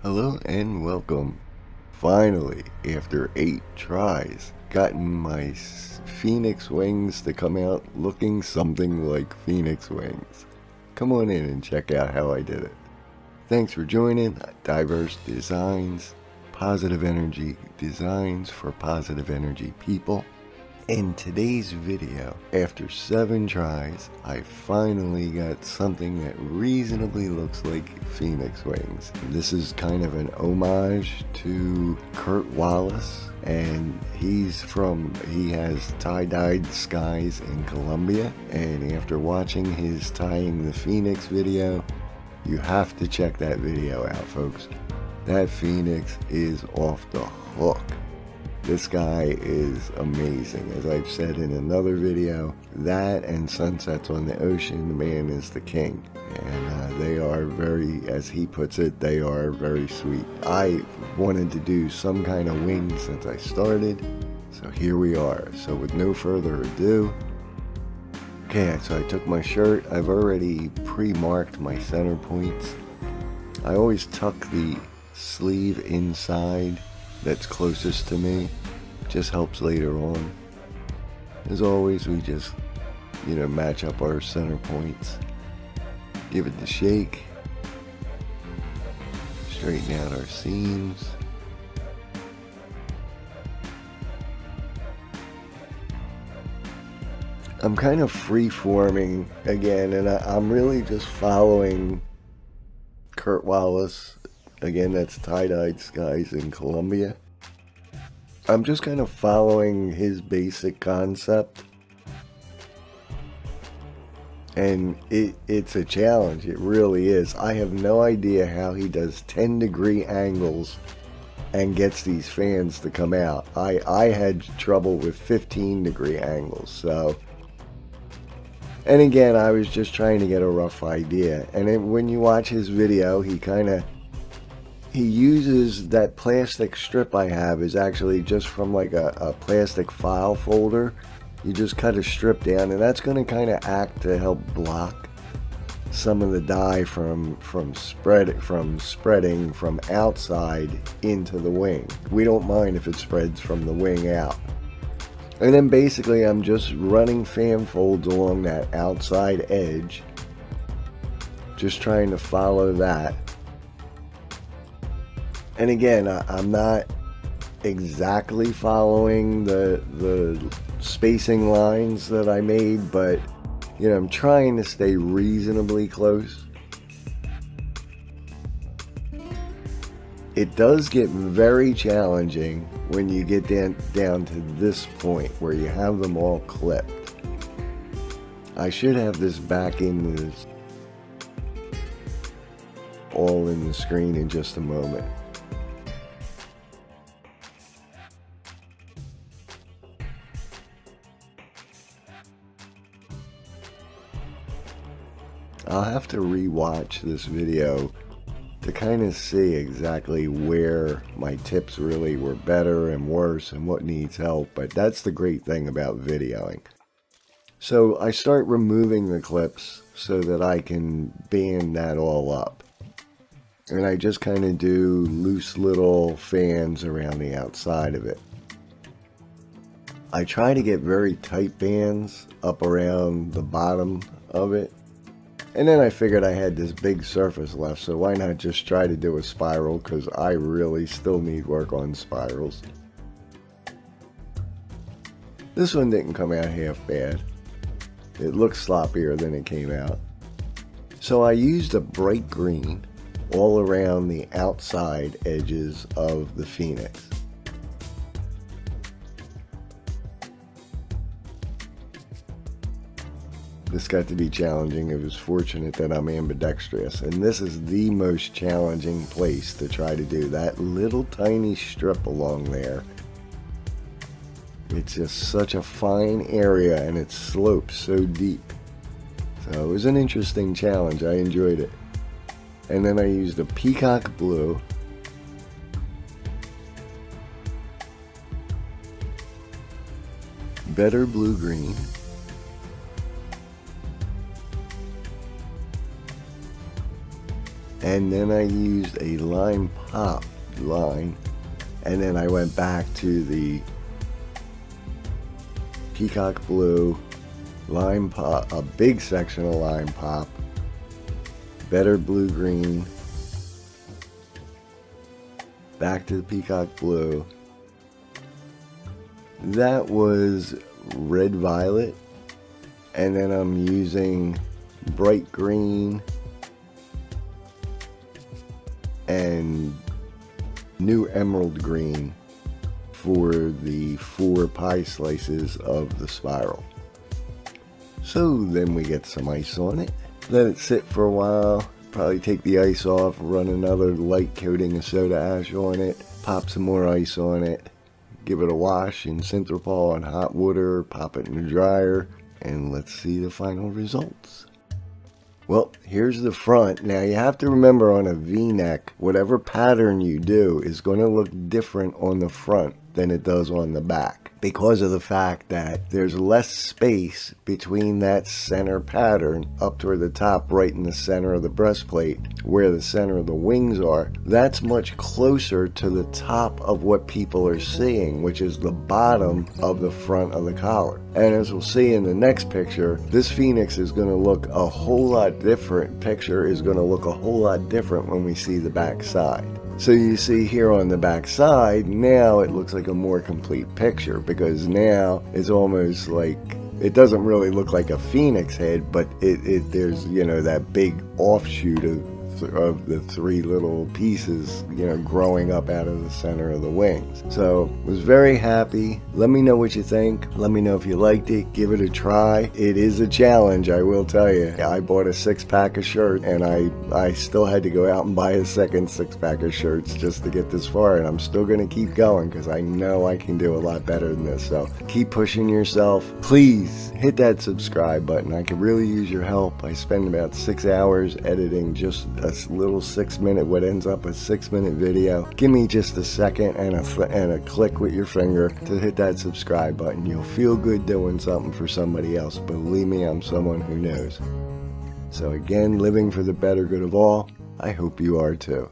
Hello and welcome. Finally, after 8 tries, gotten my phoenix wings to come out looking something like phoenix wings. Come on in and check out how I did it. Thanks for joining Dyeverse Designs, positive energy designs for positive energy people. In today's video, after 7 tries, I finally got something that reasonably looks like phoenix wings. This is kind of an homage to Kurt Wallace, and he has tie-dyed skies in Colombia, and after watching his tying the phoenix video, you have to check that video out, folks. That phoenix is off the hook. This guy is amazing. As I've said in another video, that and sunsets on the ocean, the man is the king. And they are very, as he puts it, they are very sweet. I wanted to do some kind of wing since I started, so here we are. So with no further ado, okay, so I took my shirt. I've already pre-marked my center points. I always tuck the sleeve inside that's closest to me. Just helps later on. As always, we just match up our center points, give it the shake, straighten out our seams. I'm kind of free-forming again, and I'm really just following Kurt Wallace. Again, that's tie-dyed skies in Colombia. I'm just kind of following his basic concept. And it's a challenge. It really is. I have no idea how he does 10-degree angles and gets these fans to come out. I had trouble with 15-degree angles. So, and again, I was just trying to get a rough idea. And then when you watch his video, he uses that plastic strip I have is actually just from like a plastic file folder. You just cut a strip down, and that's going to kind of act to help block some of the dye from spreading from outside into the wing. We don't mind if it spreads from the wing out. And then basically I'm just running fan folds along that outside edge, just trying to follow that. And again, I'm not exactly following the spacing lines that I made, but I'm trying to stay reasonably close. It does get very challenging when you get down to this point where you have them all clipped. I should have this back in this all in the screen in just a moment. I'll have to re-watch this video to kind of see exactly where my tips really were better and worse and what needs help, but that's the great thing about videoing. So I start removing the clips so that I can band that all up. And I just kind of do loose little fans around the outside of it. I try to get very tight bands up around the bottom of it. And then I figured I had this big surface left, so why not just try to do a spiral, because I really still need work on spirals. This one didn't come out half bad. It looks sloppier than it came out. So I used a bright green all around the outside edges of the phoenix. This got to be challenging. It was fortunate that I'm ambidextrous, and this is the most challenging place to try to do that little tiny strip along there. It's just such a fine area, and it slopes so deep. So it was an interesting challenge. I enjoyed it. And then I used a peacock blue, better blue green, and then I used a lime pop line, and then I went back to the peacock blue, lime pop, a big section of lime pop, better blue green, back to the peacock blue. That was red violet, and then I'm using bright green and new emerald green for the 4 pie slices of the spiral. So then we get some ice on it, let it sit for a while, probably take the ice off, run another light coating of soda ash on it, pop some more ice on it, give it a wash in Synthropol on hot water, pop it in the dryer, and let's see the final results. Well, here's the front. Now you have to remember, on a V-neck, whatever pattern you do is going to look different on the front than it does on the back, because of the fact that there's less space between that center pattern up toward the top, right in the center of the breastplate where the center of the wings are. That's much closer to the top of what people are seeing, which is the bottom of the front of the collar. And as we'll see in the next picture, this Phoenix is going to look a whole lot different. Picture is going to look a whole lot different when we see the back side. So you see here on the back side, now it looks like a more complete picture, because now it's almost like, it doesn't really look like a Phoenix head, but there's, you know, that big offshoot of the 3 little pieces, you know, growing up out of the center of the wings. So was very happy. Let me know what you think. Let me know if you liked it. Give it a try. It is a challenge, I will tell you. I bought a 6-pack of shirts, and I still had to go out and buy a second 6-pack of shirts just to get this far, and I'm still going to keep going because I know I can do a lot better than this. So keep pushing yourself. Please hit that subscribe button. I could really use your help. I spend about 6 hours editing just a little 6-minute, what ends up a 6-minute video. Give me just a second and a click with your finger to hit that subscribe button. You'll feel good doing something for somebody else. Believe me, I'm someone who knows. So again, living for the better good of all. I hope you are too.